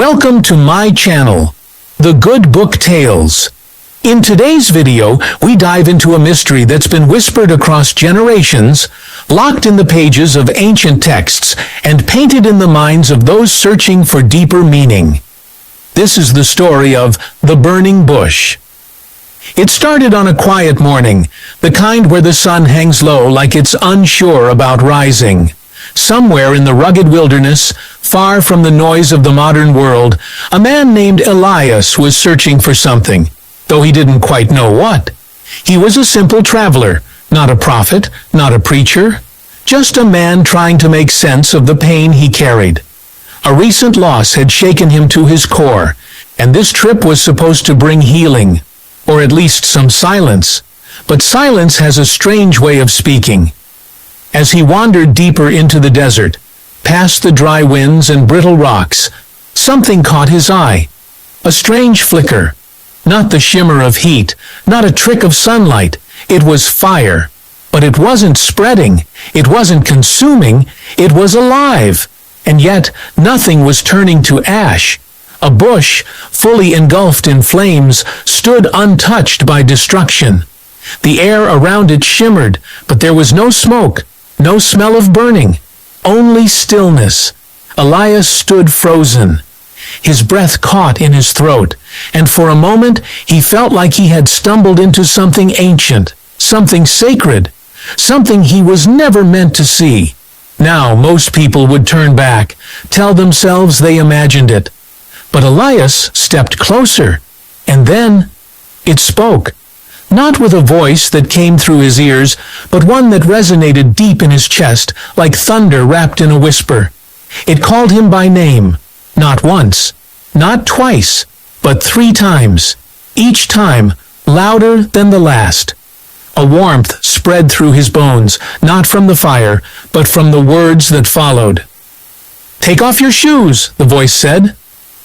Welcome to my channel, The Good Book Tales. In today's video, we dive into a mystery that's been whispered across generations, locked in the pages of ancient texts, and painted in the minds of those searching for deeper meaning. This is the story of the burning bush. It started on a quiet morning, the kind where the sun hangs low like it's unsure about rising. Somewhere in the rugged wilderness, far from the noise of the modern world, a man named Elias was searching for something, though he didn't quite know what. He was a simple traveler, not a prophet, not a preacher, just a man trying to make sense of the pain he carried. A recent loss had shaken him to his core, and this trip was supposed to bring healing, or at least some silence. But silence has a strange way of speaking. As he wandered deeper into the desert, past the dry winds and brittle rocks, something caught his eye. A strange flicker. Not the shimmer of heat, not a trick of sunlight. It was fire. But it wasn't spreading. It wasn't consuming. It was alive. And yet, nothing was turning to ash. A bush, fully engulfed in flames, stood untouched by destruction. The air around it shimmered, but there was no smoke, no smell of burning, only stillness. Elias stood frozen. His breath caught in his throat, and for a moment he felt like he had stumbled into something ancient, something sacred, something he was never meant to see. Now most people would turn back, tell themselves they imagined it. But Elias stepped closer, and then it spoke. Not with a voice that came through his ears, but one that resonated deep in his chest, like thunder wrapped in a whisper. It called him by name, not once, not twice, but 3 times, each time louder than the last. A warmth spread through his bones, not from the fire, but from the words that followed. "Take off your shoes," the voice said.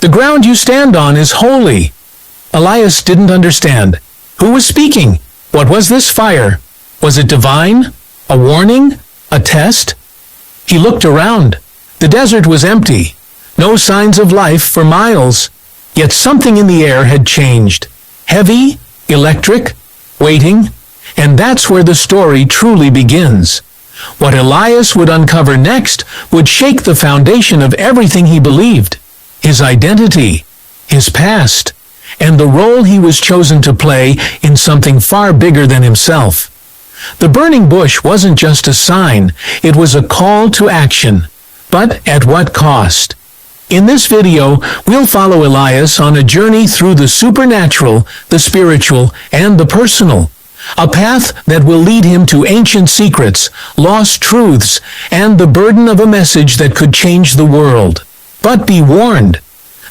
"The ground you stand on is holy." Elias didn't understand. Who was speaking? What was this fire? Was it divine? A warning? A test? He looked around. The desert was empty. No signs of life for miles. Yet something in the air had changed. Heavy, electric, waiting. And that's where the story truly begins. What Elias would uncover next would shake the foundation of everything he believed. His identity, his past, and the role he was chosen to play in something far bigger than himself. The burning bush wasn't just a sign, it was a call to action. But at what cost? In this video, we'll follow Elias on a journey through the supernatural, the spiritual, and the personal. A path that will lead him to ancient secrets, lost truths, and the burden of a message that could change the world. But be warned.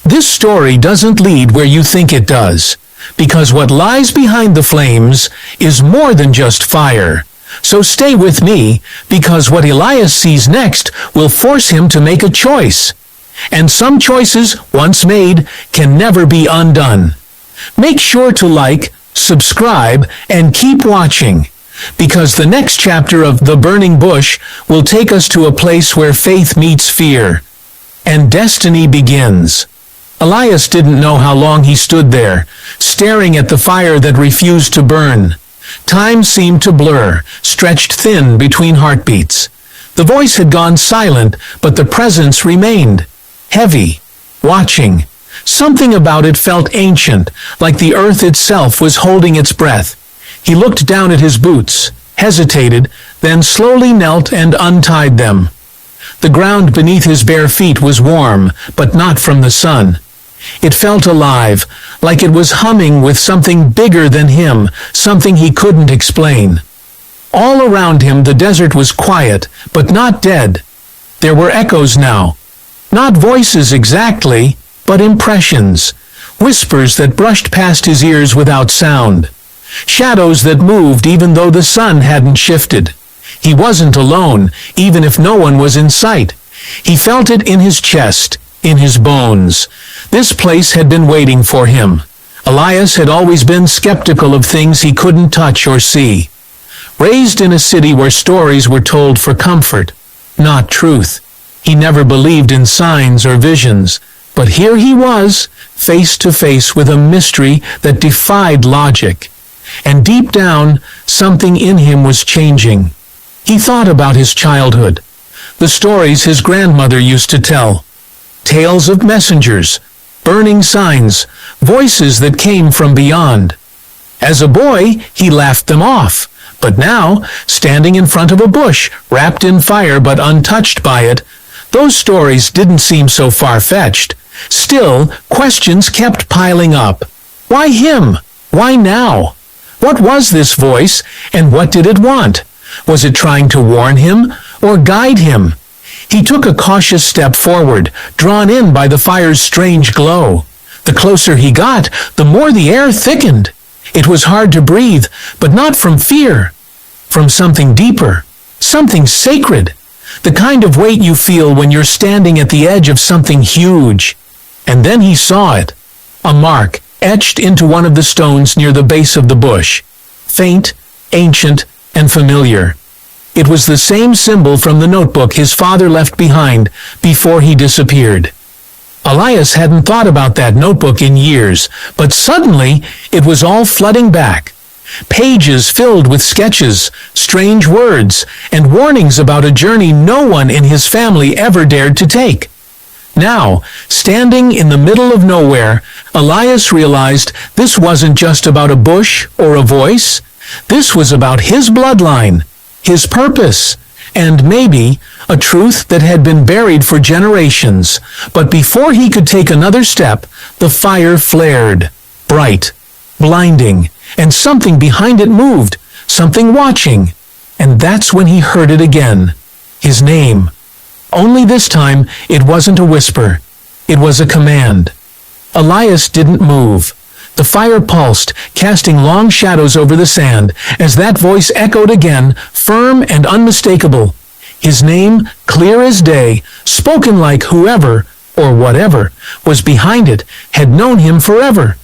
This story doesn't lead where you think it does, because what lies behind the flames is more than just fire. So stay with me, because what Elias sees next will force him to make a choice. And some choices, once made, can never be undone. Make sure to like, subscribe, and keep watching, because the next chapter of The Burning Bush will take us to a place where faith meets fear, and destiny begins. Elias didn't know how long he stood there, staring at the fire that refused to burn. Time seemed to blur, stretched thin between heartbeats. The voice had gone silent, but the presence remained. Heavy, watching. Something about it felt ancient, like the earth itself was holding its breath. He looked down at his boots, hesitated, then slowly knelt and untied them. The ground beneath his bare feet was warm, but not from the sun. It felt alive, like it was humming with something bigger than him, something he couldn't explain. All around him the desert was quiet, but not dead. There were echoes now. Not voices exactly, but impressions. Whispers that brushed past his ears without sound. Shadows that moved even though the sun hadn't shifted. He wasn't alone, even if no one was in sight. He felt it in his chest, in his bones. This place had been waiting for him. Elias had always been skeptical of things he couldn't touch or see. Raised in a city where stories were told for comfort, not truth. He never believed in signs or visions, But here he was, face to face with a mystery that defied logic. And deep down, something in him was changing. He thought about his childhood, the stories his grandmother used to tell, tales of messengers, burning signs, voices that came from beyond. As a boy, he laughed them off, but now, standing in front of a bush, wrapped in fire but untouched by it, those stories didn't seem so far-fetched. Still, questions kept piling up. Why him? Why now? What was this voice, and what did it want? Was it trying to warn him, or guide him? He took a cautious step forward, drawn in by the fire's strange glow. The closer he got, the more the air thickened. It was hard to breathe, but not from fear. From something deeper, something sacred. The kind of weight you feel when you're standing at the edge of something huge. And then he saw it. A mark etched into one of the stones near the base of the bush. Faint, ancient, and familiar. It was the same symbol from the notebook his father left behind before he disappeared. Elias hadn't thought about that notebook in years, but suddenly it was all flooding back. Pages filled with sketches, strange words, and warnings about a journey no one in his family ever dared to take. Now, standing in the middle of nowhere, Elias realized this wasn't just about a bush or a voice. This was about his bloodline, his purpose, and maybe a truth that had been buried for generations. But before he could take another step, the fire flared, bright, blinding, and something behind it moved, something watching. And that's when he heard it again, his name. Only this time, it wasn't a whisper. It was a command. Elias didn't move. The fire pulsed, casting long shadows over the sand, as that voice echoed again, firm and unmistakable. His name, clear as day, spoken like whoever, or whatever, was behind it, had known him forever.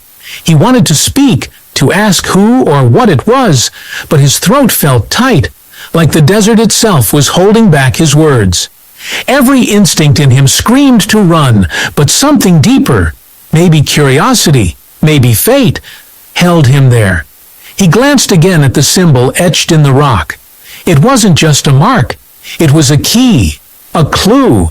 He wanted to speak, to ask who or what it was, but his throat felt tight, like the desert itself was holding back his words. Every instinct in him screamed to run, but something deeper, maybe curiosity, maybe fate, held him there. He glanced again at the symbol etched in the rock. It wasn't just a mark. It was a key, a clue.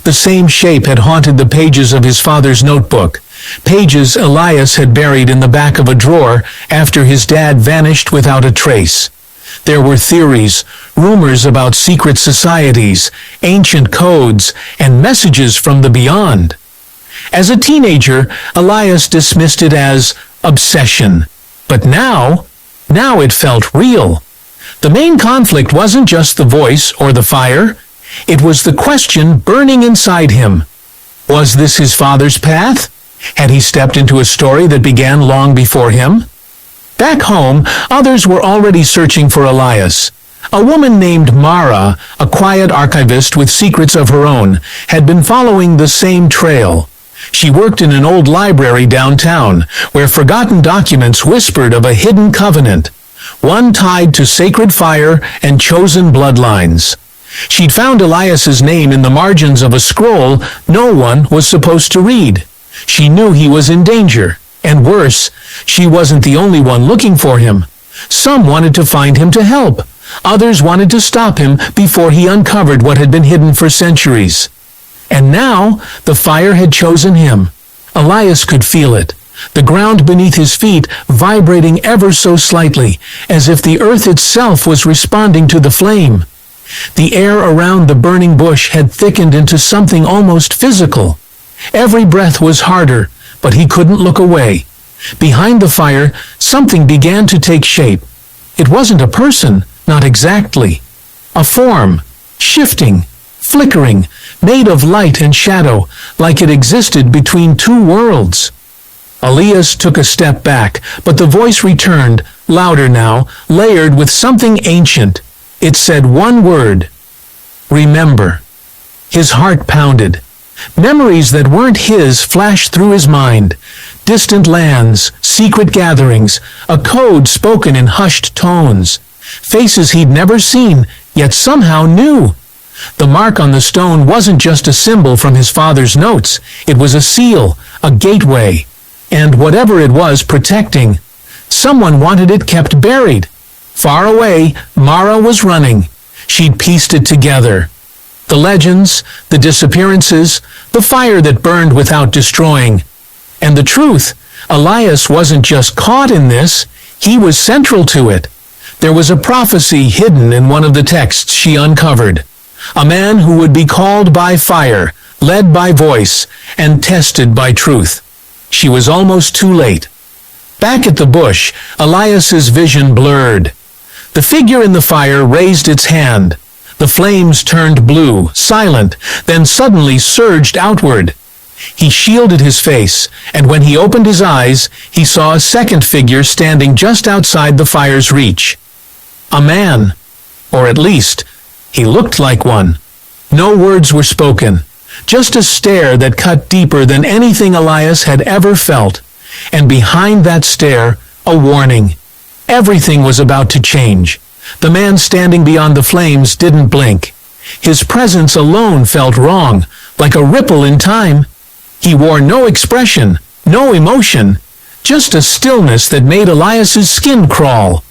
The same shape had haunted the pages of his father's notebook, pages Elias had buried in the back of a drawer after his dad vanished without a trace. There were theories, rumors about secret societies, ancient codes, and messages from the beyond. As a teenager, Elias dismissed it as obsession. But now it felt real. The main conflict wasn't just the voice or the fire. It was the question burning inside him. Was this his father's path? Had he stepped into a story that began long before him? Back home, others were already searching for Elias. A woman named Mara, a quiet archivist with secrets of her own, had been following the same trail. She worked in an old library downtown, where forgotten documents whispered of a hidden covenant, one tied to sacred fire and chosen bloodlines. She'd found Elias's name in the margins of a scroll no one was supposed to read. She knew he was in danger. And worse, she wasn't the only one looking for him. Some wanted to find him to help. Others wanted to stop him before he uncovered what had been hidden for centuries. And now, the fire had chosen him. Elias could feel it, the ground beneath his feet vibrating ever so slightly, as if the earth itself was responding to the flame. The air around the burning bush had thickened into something almost physical. Every breath was harder, but he couldn't look away. Behind the fire, something began to take shape. It wasn't a person, not exactly. A form, shifting, flickering, made of light and shadow, like it existed between two worlds. Elias took a step back, but the voice returned, louder now, layered with something ancient. It said one word: remember. His heart pounded. Memories that weren't his flashed through his mind. Distant lands, secret gatherings, a code spoken in hushed tones. Faces he'd never seen, yet somehow knew. The mark on the stone wasn't just a symbol from his father's notes. It was a seal, a gateway, and whatever it was protecting, someone wanted it kept buried. Far away, Mara was running. She'd pieced it together. The legends, the disappearances, the fire that burned without destroying. And the truth, Elias wasn't just caught in this, he was central to it. There was a prophecy hidden in one of the texts she uncovered. A man who would be called by fire, led by voice, and tested by truth. She was almost too late. Back at the bush, Elias's vision blurred. The figure in the fire raised its hand. The flames turned blue, silent, then suddenly surged outward. He shielded his face, and when he opened his eyes, he saw a second figure standing just outside the fire's reach. A man, or at least, he looked like one. No words were spoken, just a stare that cut deeper than anything Elias had ever felt. And behind that stare, a warning. Everything was about to change. The man standing beyond the flames didn't blink. His presence alone felt wrong, like a ripple in time. He wore no expression, no emotion, just a stillness that made Elias's skin crawl.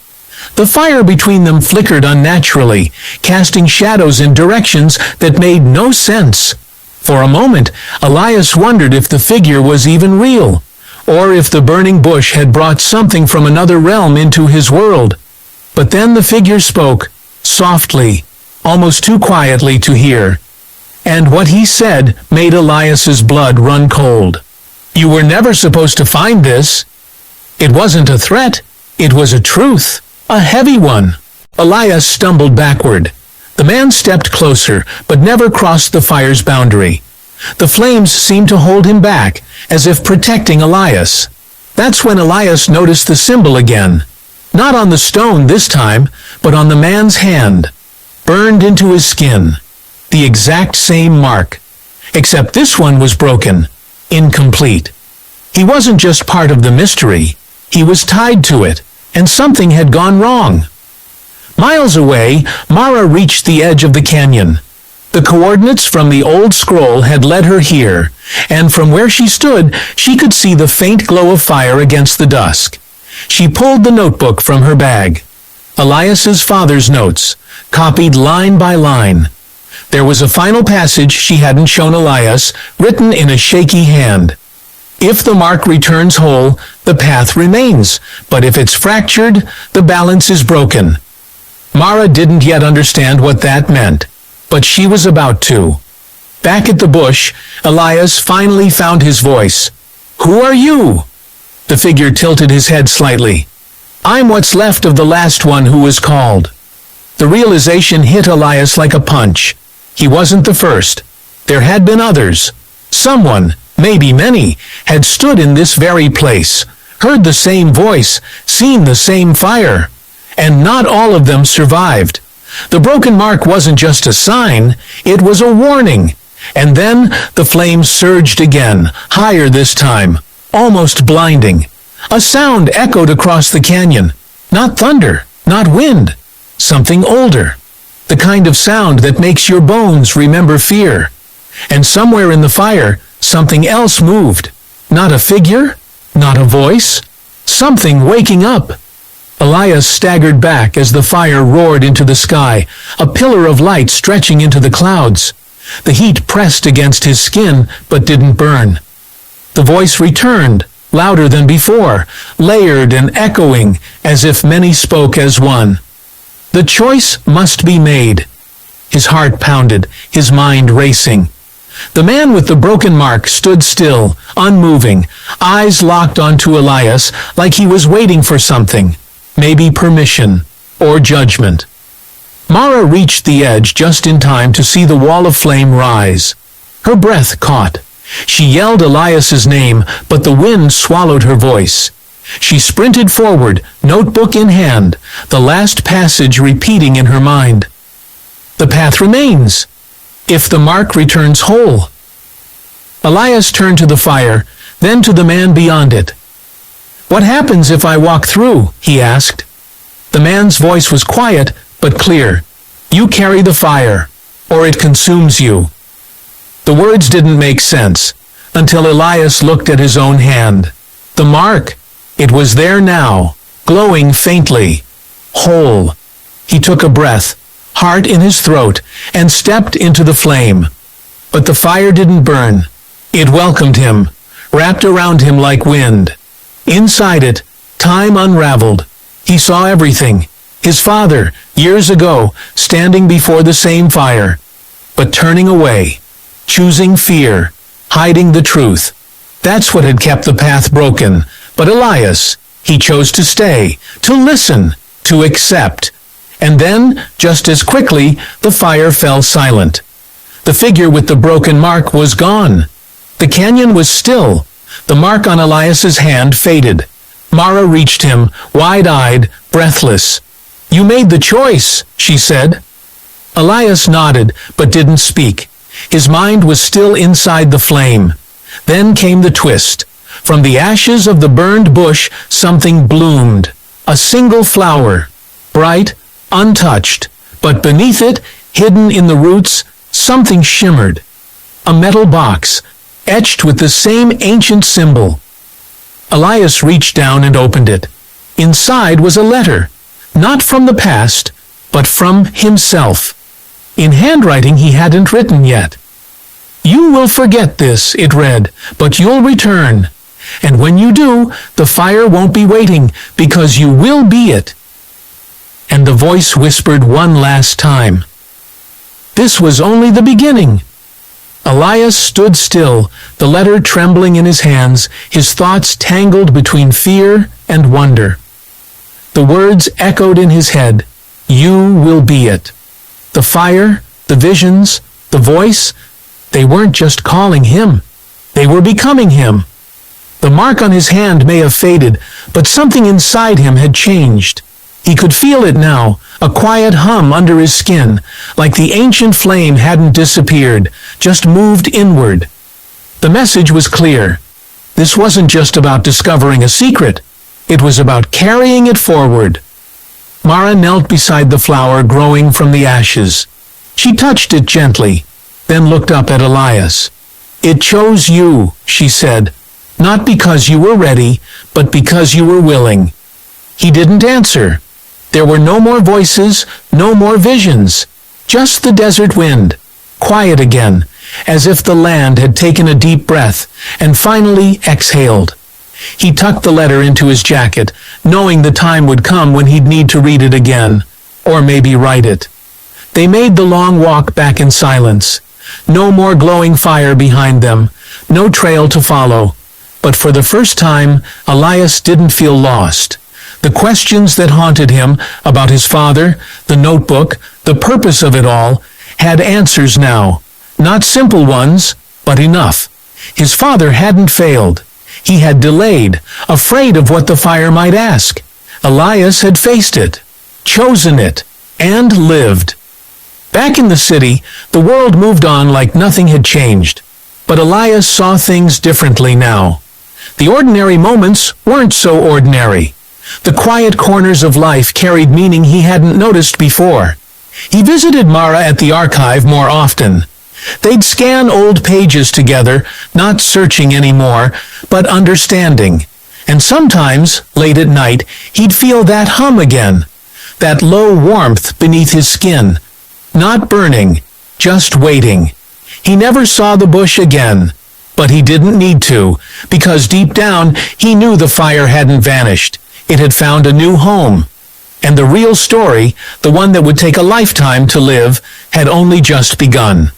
The fire between them flickered unnaturally, casting shadows in directions that made no sense. For a moment, Elias wondered if the figure was even real, or if the burning bush had brought something from another realm into his world. But then the figure spoke, softly, almost too quietly to hear. And what he said made Elias's blood run cold. "You were never supposed to find this." It wasn't a threat, it was a truth, a heavy one. Elias stumbled backward. The man stepped closer, but never crossed the fire's boundary. The flames seemed to hold him back, as if protecting Elias. That's when Elias noticed the symbol again. Not on the stone this time, but on the man's hand, burned into his skin. The exact same mark, except this one was broken, incomplete. He wasn't just part of the mystery, he was tied to it, and something had gone wrong. Miles away, Mara reached the edge of the canyon. The coordinates from the old scroll had led her here, and from where she stood, she could see the faint glow of fire against the dusk. She pulled the notebook from her bag. Elias's father's notes, copied line by line. There was a final passage she hadn't shown Elias, written in a shaky hand. If the mark returns whole, the path remains, but if it's fractured, the balance is broken. Mara didn't yet understand what that meant, but she was about to. Back at the bush, Elias finally found his voice. "Who are you?" The figure tilted his head slightly. "I'm what's left of the last one who was called." The realization hit Elias like a punch. He wasn't the first. There had been others. Someone, maybe many, had stood in this very place, heard the same voice, seen the same fire. And not all of them survived. The broken mark wasn't just a sign, it was a warning. And then the flames surged again, higher this time, almost blinding. A sound echoed across the canyon. Not thunder, not wind. Something older. The kind of sound that makes your bones remember fear. And somewhere in the fire, something else moved. Not a figure, not a voice. Something waking up. Elias staggered back as the fire roared into the sky, a pillar of light stretching into the clouds. The heat pressed against his skin, but didn't burn. The voice returned, louder than before, layered and echoing, as if many spoke as one. The choice must be made. His heart pounded, his mind racing. The man with the broken mark stood still, unmoving, eyes locked onto Elias like he was waiting for something. Maybe permission, or judgment. Mara reached the edge just in time to see the wall of flame rise. Her breath caught. She yelled Elias's name, but the wind swallowed her voice. She sprinted forward, notebook in hand, the last passage repeating in her mind. The path remains, if the mark returns whole. Elias turned to the fire, then to the man beyond it. "What happens if I walk through?" he asked. The man's voice was quiet, but clear. "You carry the fire. or it consumes you." The words didn't make sense until Elias looked at his own hand. The mark, it was there now, glowing faintly, whole. He took a breath, heart in his throat, and stepped into the flame. But the fire didn't burn. It welcomed him, wrapped around him like wind. Inside it, time unraveled. He saw everything. His father, years ago, standing before the same fire, but turning away, choosing fear, hiding the truth. That's what had kept the path broken. But Elias, he chose to stay, to listen, to accept. And then, just as quickly, the fire fell silent. The figure with the broken mark was gone. The canyon was still. The mark on Elias's hand faded. Mara reached him, wide-eyed, breathless. "You made the choice," she said. Elias nodded, but didn't speak. His mind was still inside the flame. Then came the twist. From the ashes of the burned bush, something bloomed. A single flower, bright, untouched, but beneath it, hidden in the roots, something shimmered. A metal box, etched with the same ancient symbol. Elias reached down and opened it. Inside was a letter, not from the past, but from himself. In handwriting he hadn't written yet. "You will forget this," it read, "but you'll return. And when you do, the fire won't be waiting, because you will be it." And the voice whispered one last time. This was only the beginning. Elias stood still, the letter trembling in his hands, his thoughts tangled between fear and wonder. The words echoed in his head, "You will be it." The fire, the visions, the voice, they weren't just calling him. They were becoming him. The mark on his hand may have faded, but something inside him had changed. He could feel it now, a quiet hum under his skin, like the ancient flame hadn't disappeared, just moved inward. The message was clear. This wasn't just about discovering a secret. It was about carrying it forward. Mara knelt beside the flower growing from the ashes. She touched it gently, then looked up at Elias. "It chose you," she said, "not because you were ready, but because you were willing." He didn't answer. There were no more voices, no more visions, just the desert wind, quiet again, as if the land had taken a deep breath and finally exhaled. He tucked the letter into his jacket, knowing the time would come when he'd need to read it again, or maybe write it. They made the long walk back in silence. No more glowing fire behind them, no trail to follow. But for the first time, Elias didn't feel lost. The questions that haunted him about his father, the notebook, the purpose of it all, had answers now. Not simple ones, but enough. His father hadn't failed. He had delayed, afraid of what the fire might ask. Elias had faced it, chosen it, and lived. Back in the city, the world moved on like nothing had changed. But Elias saw things differently now. The ordinary moments weren't so ordinary. The quiet corners of life carried meaning he hadn't noticed before. He visited Mara at the archive more often. They'd scan old pages together, not searching anymore, but understanding. And sometimes, late at night, he'd feel that hum again, that low warmth beneath his skin. Not burning, just waiting. He never saw the bush again, but he didn't need to, because deep down he knew the fire hadn't vanished. It had found a new home. And the real story, the one that would take a lifetime to live, had only just begun.